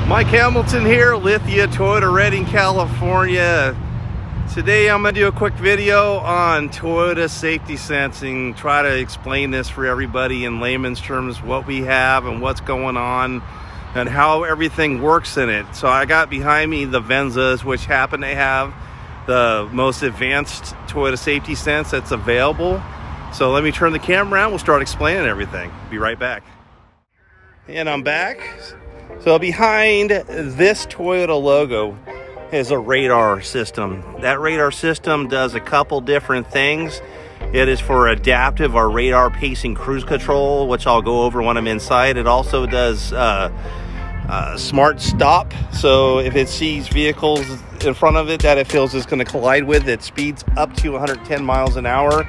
Mike Hamilton here, Lithia Toyota, Redding, California. Today I'm going to do a quick video on Toyota safety sensing, try to explain this for everybody in layman's terms, what we have and what's going on and how everything works in it. So I got behind me the Venzas, which happen to have the most advanced Toyota safety sense that's available. So let me turn the camera around, we'll start explaining everything. Be right back. And I'm back. So behind this Toyota logo is a radar system. That radar system does a couple different things. It is for adaptive or radar pacing cruise control, which I'll go over when I'm inside. It also does smart stop. So if it sees vehicles in front of it that it feels it's going to collide with, it speeds up to 110 miles an hour.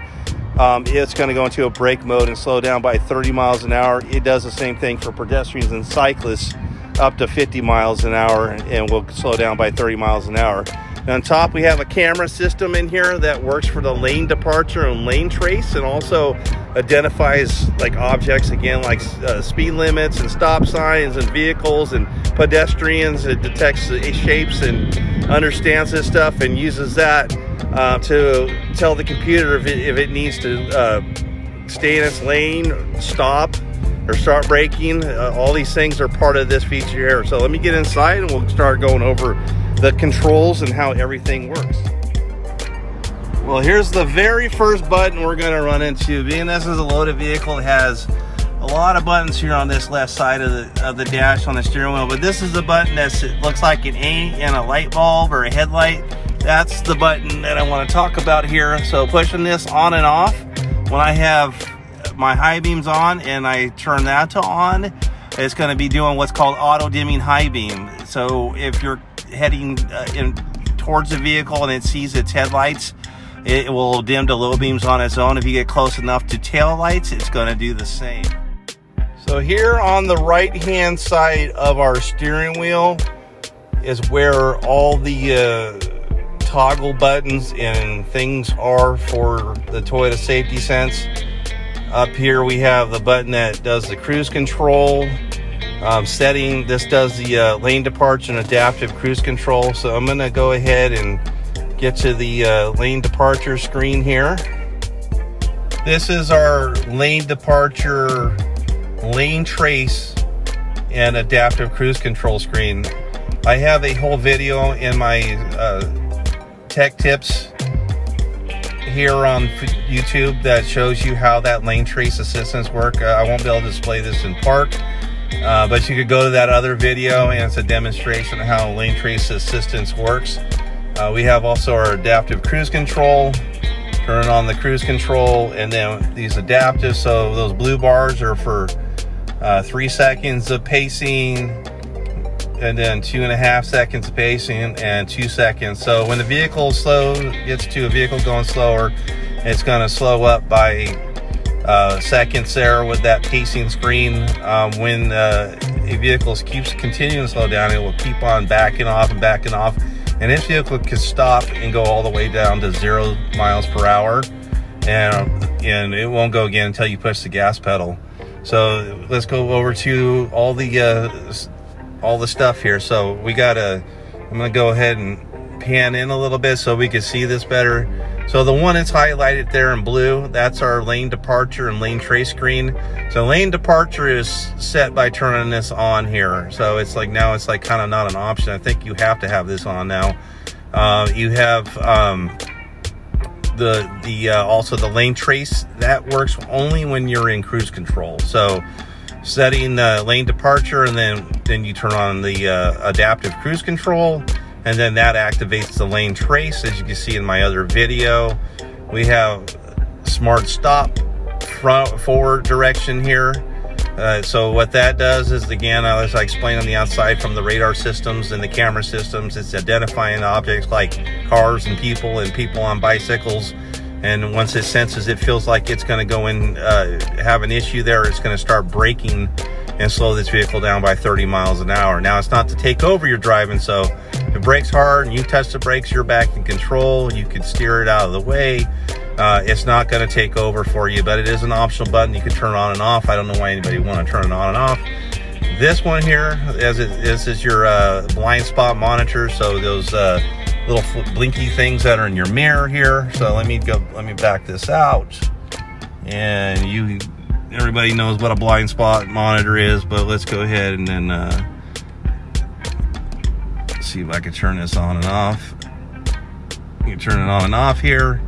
It's going to go into a brake mode and slow down by 30 miles an hour. It does the same thing for pedestrians and cyclists up to 50 miles an hour and will slow down by 30 miles an hour. And on top we have a camera system in here that works for the lane departure and lane trace, and also identifies like objects, again, like speed limits and stop signs and vehicles and pedestrians. It detects shapes and understands this stuff and uses that to tell the computer if it needs to stay in its lane, stop, or start braking. All these things are part of this feature here. So let me get inside and we'll start going over the controls and how everything works. Well, here's the very first button we're going to run into. Being this is a loaded vehicle, it has a lot of buttons here on this left side of the dash on the steering wheel, but this is the button that looks like an A in a light bulb or a headlight. That's the button that I want to talk about here. So pushing this on and off, when I have my high beams on and I turn that to on, it's going to be doing what's called auto dimming high beam. So if you're heading towards the vehicle and it sees its headlights, it will dim to low beams on its own. If you get close enough to tail lights, it's going to do the same. So here on the right hand side of our steering wheel is where all the toggle buttons and things are for the Toyota safety sense. Up here we have the button that does the cruise control setting. This does the lane departure and adaptive cruise control. So I'm going to go ahead and get to the lane departure screen here. This is our lane departure, lane trace, and adaptive cruise control screen. I have a whole video in my tech tips here on YouTube that shows you how that lane trace assistance work. I won't be able to display this in park, but you could go to that other video and it's a demonstration of how lane trace assistance works. We have also our adaptive cruise control. Turn on the cruise control, and then these adaptive, so those blue bars are for 3 seconds of pacing, and then 2.5 seconds of pacing, and 2 seconds. So when the vehicle gets to a vehicle going slower, it's going to slow up by seconds there with that pacing screen. When a vehicle keeps continuing to slow down, it will keep on backing off and backing off. And this vehicle can stop and go all the way down to 0 miles per hour, and it won't go again until you push the gas pedal. So let's go over to all the stuff here. So I'm gonna go ahead and pan in a little bit so we can see this better. So the one that's highlighted there in blue, that's our lane departure and lane trace screen. So lane departure is set by turning this on here. So it's like, now it's like kind of not an option. I think you have to have this on now. You have also the lane trace that works only when you're in cruise control. So setting the lane departure, and then you turn on the adaptive cruise control, and then that activates the lane trace. As you can see in my other video, we have smart stop, forward direction here. So what that does is, again, as I explained on the outside from the radar systems and the camera systems, it's identifying objects like cars and people on bicycles. And once it senses, it feels like it's going to go in, have an issue there, it's going to start braking and slow this vehicle down by 30 miles an hour. Now, it's not to take over your driving, so if it brakes hard and you touch the brakes, you're back in control. You can steer it out of the way. It's not going to take over for you, but it is an optional button you can turn on and off. I don't know why anybody would want to turn it on and off. This one here, this is your blind spot monitor. So those little blinky things that are in your mirror here. So let me back this out. And everybody knows what a blind spot monitor is, but let's go ahead and then see if I can turn this on and off. You can turn it on and off here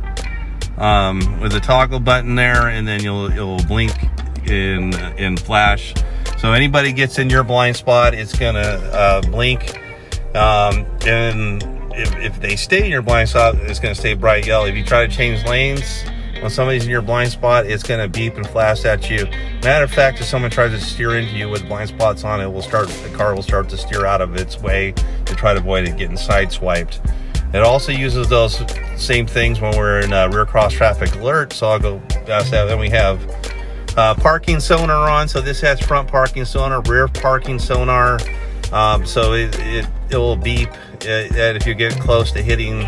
with the toggle button there, and then it'll blink and flash. So anybody gets in your blind spot, it's gonna blink, and if they stay in your blind spot, it's gonna stay bright yellow. If you try to change lanes when somebody's in your blind spot, it's gonna beep and flash at you. Matter of fact, if someone tries to steer into you with blind spots on, the car will start to steer out of its way to try to avoid it getting sideswiped. It also uses those same things when we're in rear cross traffic alert. So I'll go past that. Then we have parking sonar on. So this has front parking sonar, rear parking sonar. So it will beep if you get close to hitting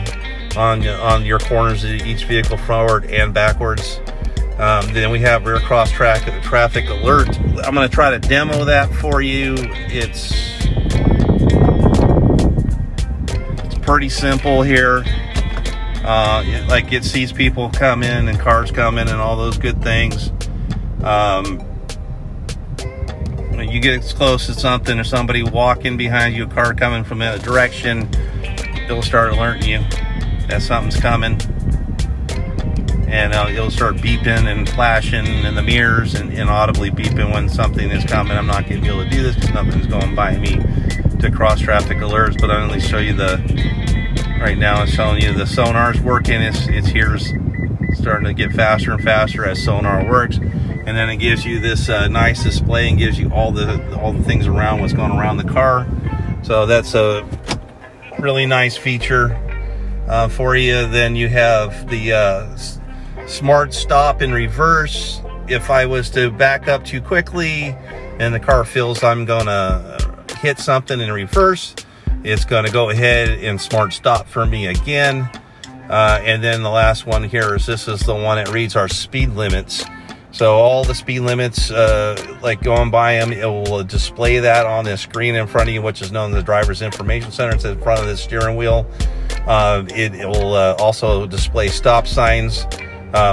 on your corners of each vehicle forward and backwards. Then we have rear cross traffic alert. I'm going to try to demo that for you. It's pretty simple here. Like it sees people come in and cars come in and all those good things. You get close to something or somebody walking behind you, a car coming from a direction, it'll start alerting you that something's coming, and it'll start beeping and flashing in the mirrors and audibly beeping when something is coming. I'm not going to be able to do this because nothing's going by me to cross traffic alerts, but I'll only show you right now it's showing you the sonar's working. It's starting to get faster and faster as sonar works, and then it gives you this nice display and gives you all the things around what's going around the car. So that's a really nice feature for you. Then you have the smart stop in reverse. If I was to back up too quickly and the car feels I'm gonna hit something in reverse, it's going to go ahead and smart stop for me again. And then the last one here is this is the one that reads our speed limits. So all the speed limits, like going by them, it will display that on the screen in front of you, which is known as the driver's information center. It's in front of the steering wheel. It will also display stop signs.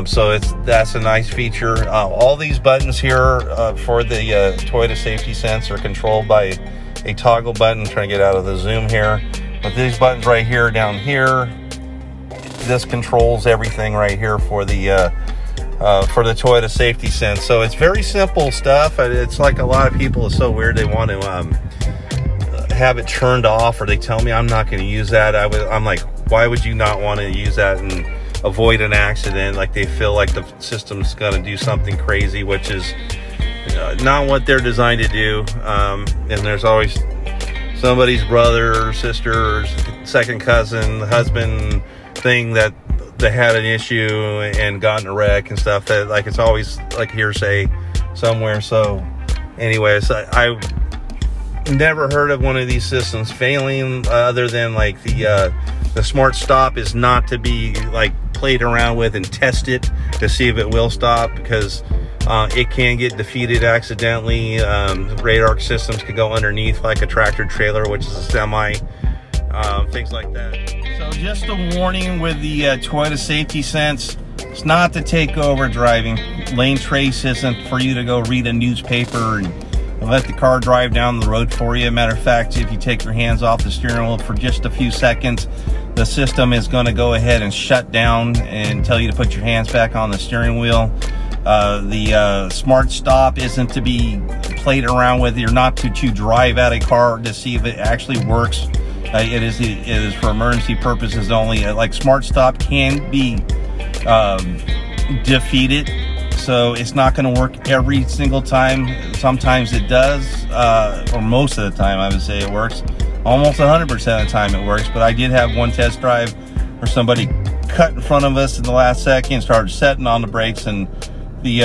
So that's a nice feature. All these buttons here for the Toyota Safety Sense are controlled by a toggle button. I'm trying to get out of the zoom here, but these buttons right here, down here, this controls everything right here for the Toyota Safety Sense. So it's very simple stuff. It's like a lot of people, it's so weird they want to have it turned off, or they tell me I'm not going to use that. I'm like, why would you not want to use that and avoid an accident? Like they feel like the system's going to do something crazy, which is not what they're designed to do. And there's always somebody's brother or sister or second cousin, husband thing that they had an issue and got in a wreck and stuff, that like it's always like hearsay somewhere. So anyways, I never heard of one of these systems failing, other than like the smart stop is not to be like played around with and tested to see if it will stop, because it can get defeated accidentally. Radar systems could go underneath like a tractor trailer, which is a semi, things like that. So just a warning with the Toyota Safety Sense, it's not to take over driving. Lane trace isn't for you to go read a newspaper and let the car drive down the road for you. Matter of fact, if you take your hands off the steering wheel for just a few seconds, the system is going to go ahead and shut down and tell you to put your hands back on the steering wheel. The smart stop isn't to be played around with. You're not to drive at a car to see if it actually works. It is for emergency purposes only. Like smart stop can be defeated, so it's not going to work every single time. Sometimes it does, or most of the time I would say it works. Almost 100% of the time it works. But I did have one test drive where somebody cut in front of us in the last second, started setting on the brakes, and the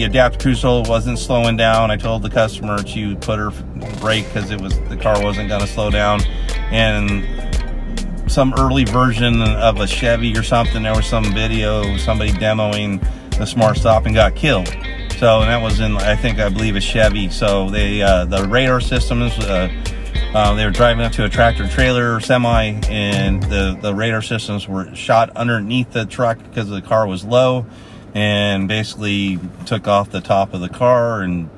adaptive cruise control wasn't slowing down. I told the customer to put her brake because the car wasn't going to slow down. And some early version of a Chevy or something, there was some video of somebody demoing the smart stop and got killed. So, and that was in, I believe a Chevy. So they, the radar systems, they were driving up to a tractor trailer semi, and the radar systems were shot underneath the truck because the car was low, and basically took off the top of the car and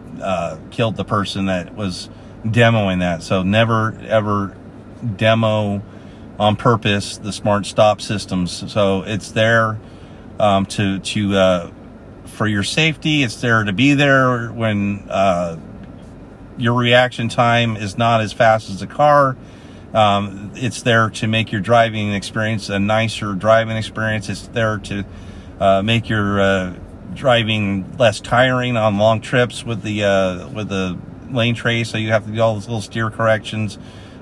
killed the person that was demoing that. So never ever demo on purpose the smart stop systems. So it's there for your safety. It's there to be there when your reaction time is not as fast as the car. It's there to make your driving experience a nicer driving experience. It's there to make your driving less tiring on long trips with the lane trace. So you have to do all those little steer corrections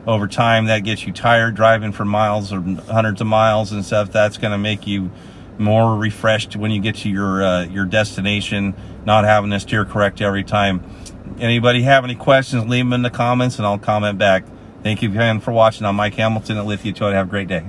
over time. That gets you tired driving for miles or hundreds of miles and stuff. That's going to make you more refreshed when you get to your destination, not having to steer correct every time. Anybody have any questions, leave them in the comments and I'll comment back. Thank you again for watching. I'm Mike Hamilton at Lithia Toyota. Have a great day.